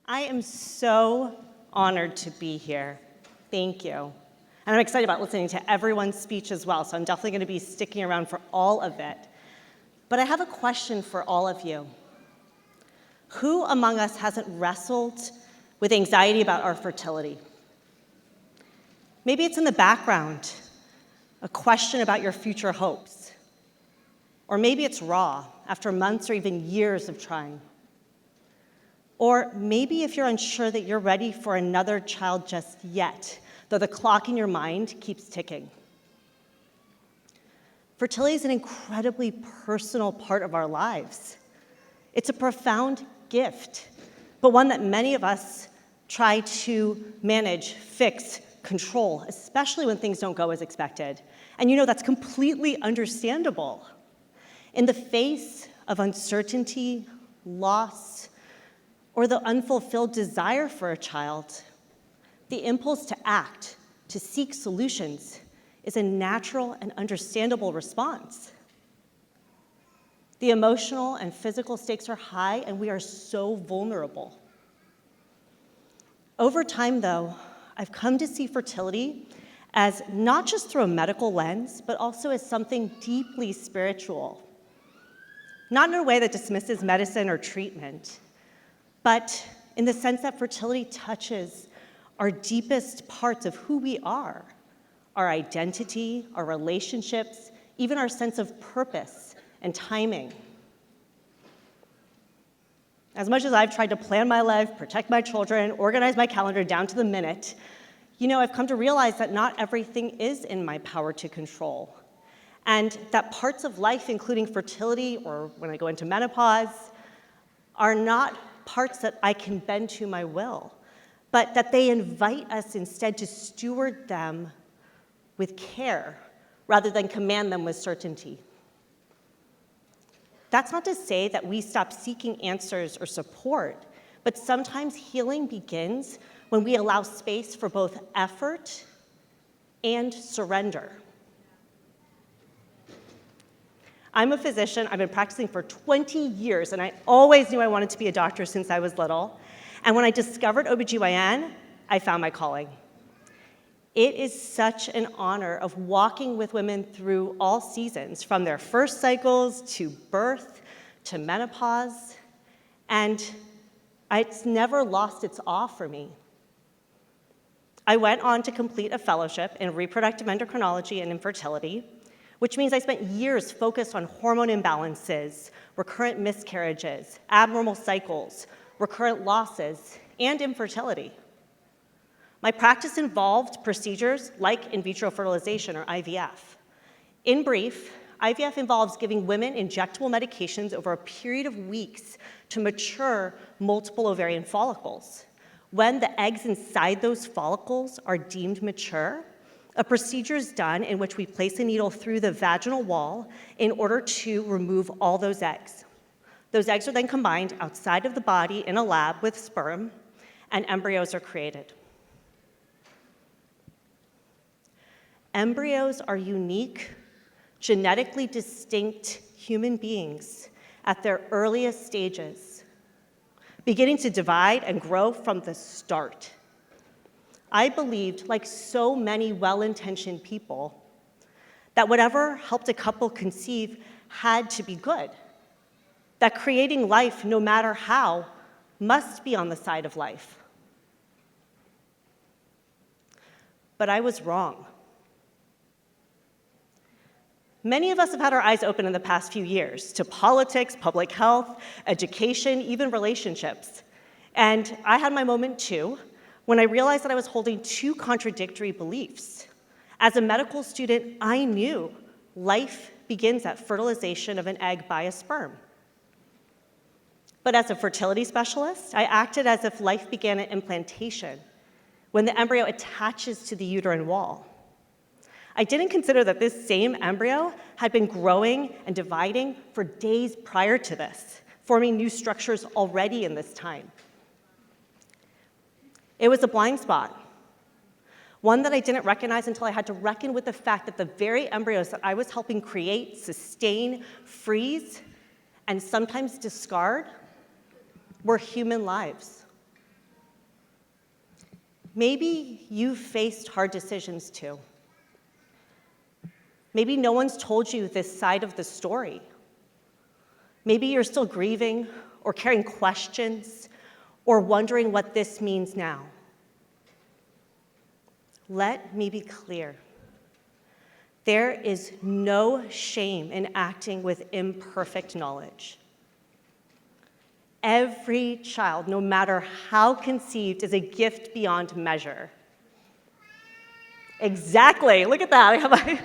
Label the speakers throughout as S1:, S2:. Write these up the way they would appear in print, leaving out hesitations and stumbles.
S1: I am so honored to be here. Thank you. And I'm excited about listening to everyone's speech as well, so I'm definitely going to be sticking around for all of it. But I have a question for all of you. Who among us hasn't wrestled with anxiety about our fertility? Maybe it's in the background, a question about your future hopes. Or maybe it's raw, after months or even years of trying. Or maybe if you're unsure that you're ready for another child just yet, though the clock in your mind keeps ticking. Fertility is an incredibly personal part of our lives. It's a profound gift, but one that many of us try to manage, fix, control, especially when things don't go as expected. And you know, that's completely understandable. In the face of uncertainty, loss, or the unfulfilled desire for a child, the impulse to act, to seek solutions, is a natural and understandable response. The emotional and physical stakes are high, and we are so vulnerable. Over time, though, I've come to see fertility as not just through a medical lens, but also as something deeply spiritual. Not in a way that dismisses medicine or treatment, but in the sense that fertility touches our deepest parts of who we are, our identity, our relationships, even our sense of purpose and timing. As much as I've tried to plan my life, protect my children, organize my calendar down to the minute, I've come to realize that not everything is in my power to control. And that parts of life, including fertility or when I go into menopause, are not parts that I can bend to my will, but that they invite us instead to steward them with care rather than command them with certainty. That's not to say that we stop seeking answers or support, but sometimes healing begins when we allow space for both effort and surrender. I'm a physician. I've been practicing for 20 years, and I always knew I wanted to be a doctor since I was little. And when I discovered OBGYN, I found my calling. It is such an honor of walking with women through all seasons, from their first cycles to birth to menopause, and it's never lost its awe for me. I went on to complete a fellowship in reproductive endocrinology and infertility, which means I spent years focused on hormone imbalances, recurrent miscarriages, abnormal cycles, recurrent losses, and infertility. My practice involved procedures like in vitro fertilization, or IVF. In brief, IVF involves giving women injectable medications over a period of weeks to mature multiple ovarian follicles. When the eggs inside those follicles are deemed mature, a procedure is done in which we place a needle through the vaginal wall in order to remove all those eggs. Those eggs are then combined outside of the body in a lab with sperm, and embryos are created. Embryos are unique, genetically distinct human beings at their earliest stages, beginning to divide and grow from the start. I believed, like so many well-intentioned people, that whatever helped a couple conceive had to be good, that creating life, no matter how, must be on the side of life. But I was wrong. Many of us have had our eyes open in the past few years to politics, public health, education, even relationships. And I had my moment too, when I realized that I was holding two contradictory beliefs. As a medical student, I knew life begins at fertilization of an egg by a sperm. But as a fertility specialist, I acted as if life began at implantation, when the embryo attaches to the uterine wall. I didn't consider that this same embryo had been growing and dividing for days prior to this, forming new structures already in this time. It was a blind spot, one that I didn't recognize until I had to reckon with the fact that the very embryos that I was helping create, sustain, freeze, and sometimes discard were human lives. Maybe you've faced hard decisions too. Maybe no one's told you this side of the story. Maybe you're still grieving or carrying questions or wondering what this means now. Let me be clear. There is no shame in acting with imperfect knowledge. Every child, no matter how conceived, is a gift beyond measure. Exactly, look at that. I have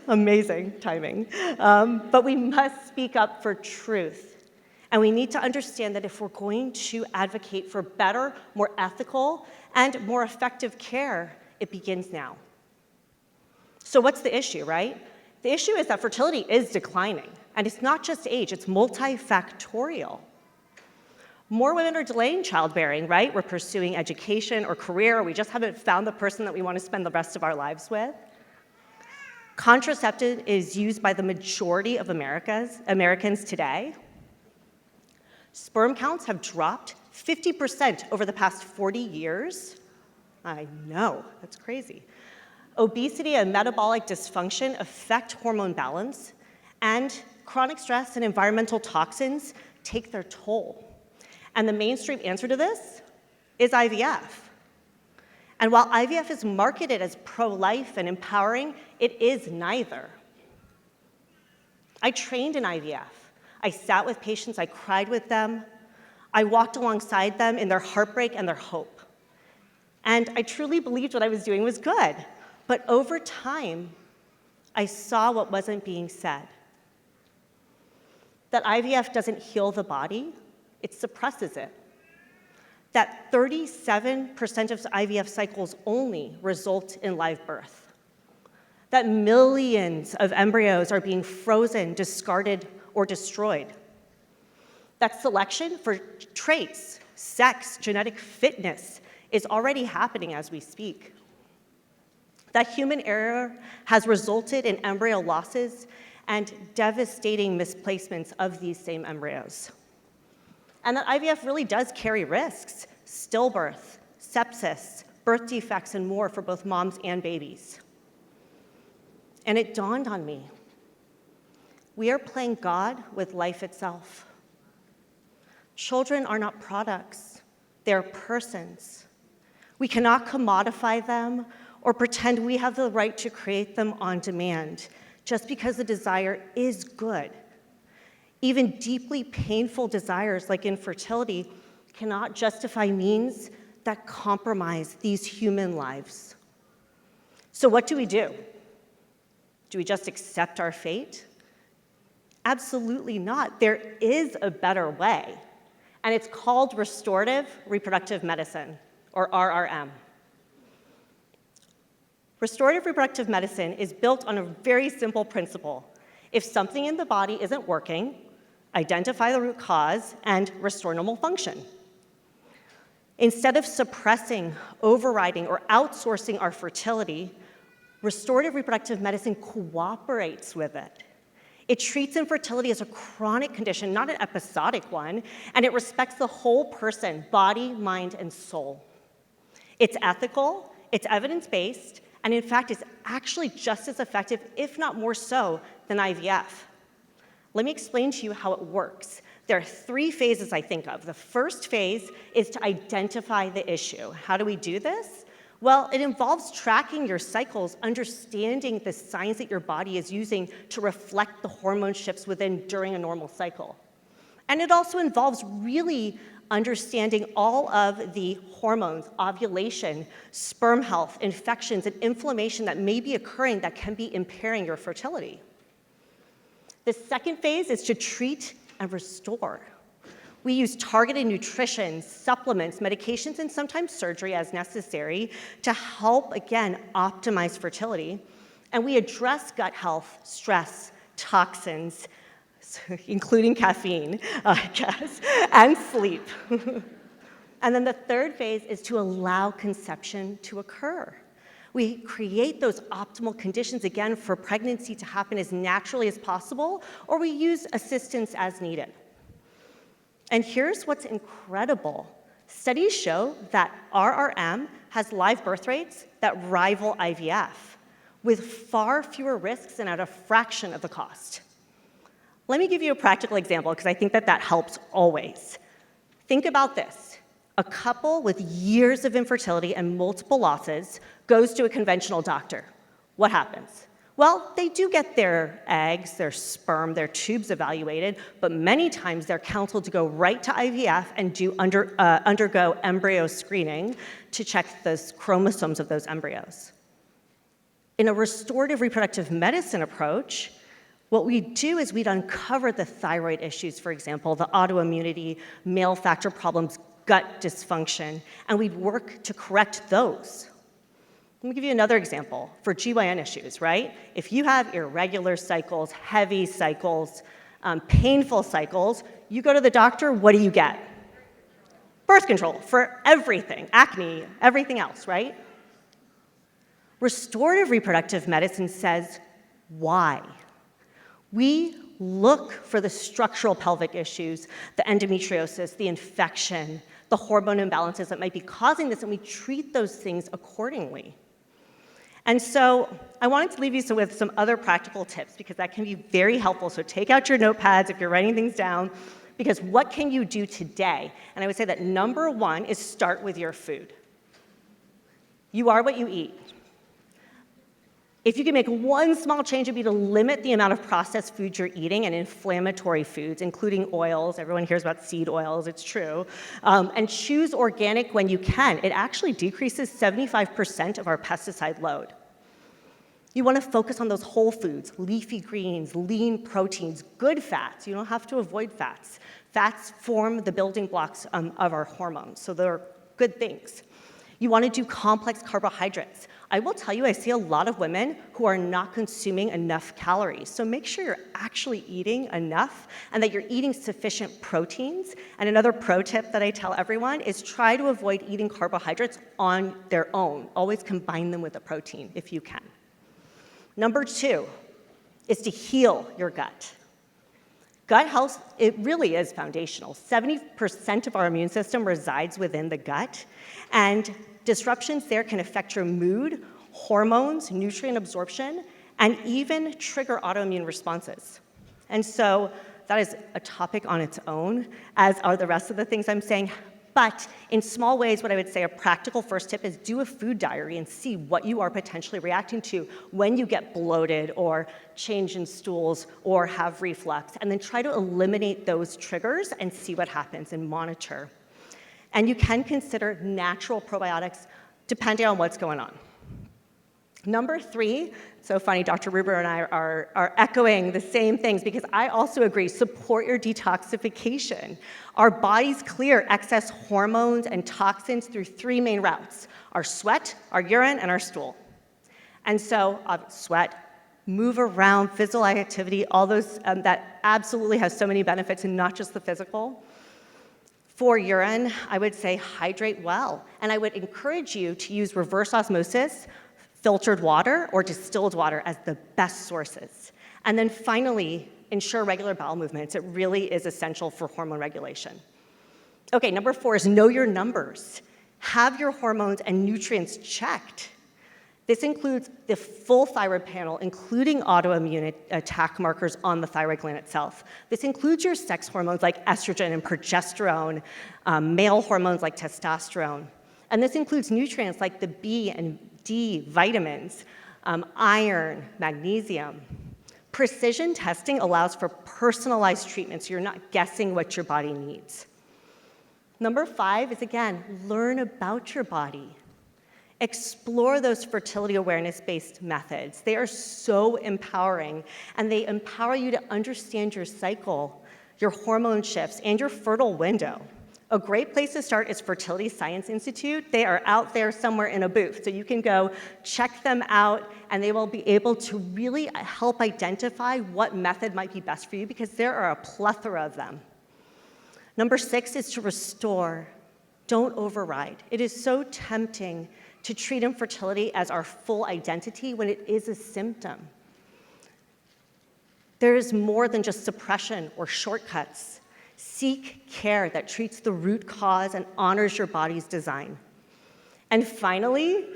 S1: amazing timing. But we must speak up for truth. And we need to understand that if we're going to advocate for better, more ethical, and more effective care, it begins now. So what's the issue, right? The issue is that fertility is declining. And it's not just age, it's multifactorial. More women are delaying childbearing, right? We're pursuing education or career, or we just haven't found the person that we want to spend the rest of our lives with. Contraceptive is used by the majority of Americans today. Sperm counts have dropped 50% over the past 40 years. I know, that's crazy. Obesity and metabolic dysfunction affect hormone balance, and chronic stress and environmental toxins take their toll. And the mainstream answer to this is IVF. And while IVF is marketed as pro-life and empowering, it is neither. I trained in IVF. I sat with patients, I cried with them. I walked alongside them in their heartbreak and their hope. And I truly believed what I was doing was good. But over time, I saw what wasn't being said. That IVF doesn't heal the body, it suppresses it. That 37% of IVF cycles only result in live birth. That millions of embryos are being frozen, discarded, or destroyed. That selection for traits, sex, genetic fitness is already happening as we speak. That human error has resulted in embryo losses and devastating misplacements of these same embryos. And that IVF really does carry risks: stillbirth, sepsis, birth defects, and more for both moms and babies. And it dawned on me, we are playing God with life itself. Children are not products, they're persons. We cannot commodify them or pretend we have the right to create them on demand just because the desire is good. Even deeply painful desires like infertility cannot justify means that compromise these human lives. So what do? Do we just accept our fate? Absolutely not. There is a better way, and it's called restorative reproductive medicine, or RRM. Restorative reproductive medicine is built on a very simple principle. If something in the body isn't working, identify the root cause and restore normal function. Instead of suppressing, overriding, or outsourcing our fertility, restorative reproductive medicine cooperates with it. It treats infertility as a chronic condition, not an episodic one, and it respects the whole person, body, mind, and soul. It's ethical, it's evidence-based, and in fact, it's actually just as effective, if not more so, than IVF. Let me explain to you how it works. There are 3 phases I think of. The first phase is to identify the issue. How do we do this? Well, it involves tracking your cycles, understanding the signs that your body is using to reflect the hormone shifts during a normal cycle. And it also involves really understanding all of the hormones, ovulation, sperm health, infections, and inflammation that may be occurring that can be impairing your fertility. The second phase is to treat and restore. We use targeted nutrition, supplements, medications, and sometimes surgery as necessary to help, again, optimize fertility. And we address gut health, stress, toxins, including caffeine, I guess, and sleep. And then the third phase is to allow conception to occur. We create those optimal conditions, again, for pregnancy to happen as naturally as possible, or we use assistance as needed. And here's what's incredible. Studies show that RRM has live birth rates that rival IVF, with far fewer risks and at a fraction of the cost. Let me give you a practical example, because I think that helps always. Think about this. A couple with years of infertility and multiple losses goes to a conventional doctor. What happens? Well, they do get their eggs, their sperm, their tubes evaluated, but many times they're counseled to go right to IVF and undergo embryo screening to check the chromosomes of those embryos. In a restorative reproductive medicine approach, what we do is we'd uncover the thyroid issues, for example, the autoimmunity, male factor problems, gut dysfunction, and we'd work to correct those. Let me give you another example for GYN issues, right? If you have irregular cycles, heavy cycles, painful cycles, you go to the doctor, what do you get? Birth control for everything, acne, everything else, right? Restorative reproductive medicine says, why? We look for the structural pelvic issues, the endometriosis, the infection, the hormone imbalances that might be causing this, and we treat those things accordingly. And so I wanted to leave you with some other practical tips, because that can be very helpful. So take out your notepads if you're writing things down, because what can you do today? And I would say that number one is start with your food. You are what you eat. If you can make one small change, it would be to limit the amount of processed foods you're eating and inflammatory foods, including oils. Everyone hears about seed oils, it's true. And choose organic when you can. It actually decreases 75% of our pesticide load. You want to focus on those whole foods, leafy greens, lean proteins, good fats. You don't have to avoid fats. Fats form the building blocks of our hormones, so they're good things. You want to do complex carbohydrates. I will tell you, I see a lot of women who are not consuming enough calories. So make sure you're actually eating enough and that you're eating sufficient proteins. And another pro tip that I tell everyone is try to avoid eating carbohydrates on their own. Always combine them with a protein if you can. Number two is to heal your gut. Gut health, it really is foundational. 70% of our immune system resides within the gut, and disruptions there can affect your mood, hormones, nutrient absorption, and even trigger autoimmune responses. And so that is a topic on its own, as are the rest of the things I'm saying. But in small ways, what I would say a practical first tip is do a food diary and see what you are potentially reacting to when you get bloated or change in stools or have reflux, and then try to eliminate those triggers and see what happens and monitor. And you can consider natural probiotics depending on what's going on. Number three, so funny, Dr. Rubal and I are echoing the same things, because I also agree, support your detoxification. Our bodies clear excess hormones and toxins through three main routes: our sweat, our urine, and our stool. And so sweat, move around, physical activity, all those, that absolutely has so many benefits, and not just the physical. For urine, I would say hydrate well, and I would encourage you to use reverse osmosis, filtered water, or distilled water as the best sources. And then finally, ensure regular bowel movements. It really is essential for hormone regulation. Okay, number four is know your numbers. Have your hormones and nutrients checked. This includes the full thyroid panel, including autoimmune attack markers on the thyroid gland itself. This includes your sex hormones like estrogen and progesterone, male hormones like testosterone. And this includes nutrients like the B and D vitamins, iron, magnesium. Precision testing allows for personalized treatment, so you're not guessing what your body needs. Number five is, again, learn about your body. Explore those fertility awareness-based methods. They are so empowering, and they empower you to understand your cycle, your hormone shifts, and your fertile window. A great place to start is Fertility Science Institute. They are out there somewhere in a booth, so you can go check them out, and they will be able to really help identify what method might be best for you, because there are a plethora of them. Number six is to restore. Don't override. It is so tempting to treat infertility as our full identity when it is a symptom. There is more than just suppression or shortcuts. Seek care that treats the root cause and honors your body's design. And finally,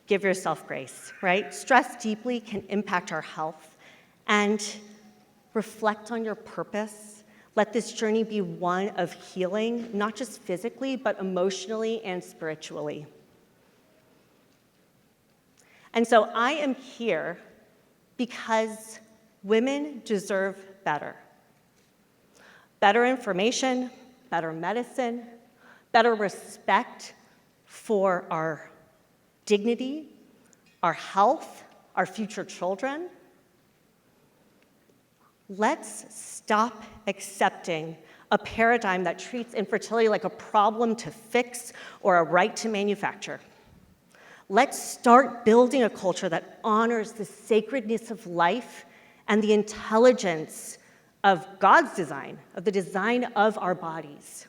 S1: give yourself grace, right? Stress deeply can impact our health. And reflect on your purpose. Let this journey be one of healing, not just physically, but emotionally and spiritually. And so I am here because women deserve better. Better information, better medicine, better respect for our dignity, our health, our future children. Let's stop accepting a paradigm that treats infertility like a problem to fix or a right to manufacture. Let's start building a culture that honors the sacredness of life and the intelligence of God's design, of the design of our bodies.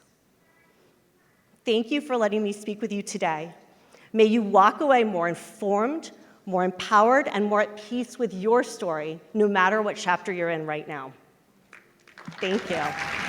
S1: Thank you for letting me speak with you today. May you walk away more informed, more empowered, and more at peace with your story, no matter what chapter you're in right now. Thank you.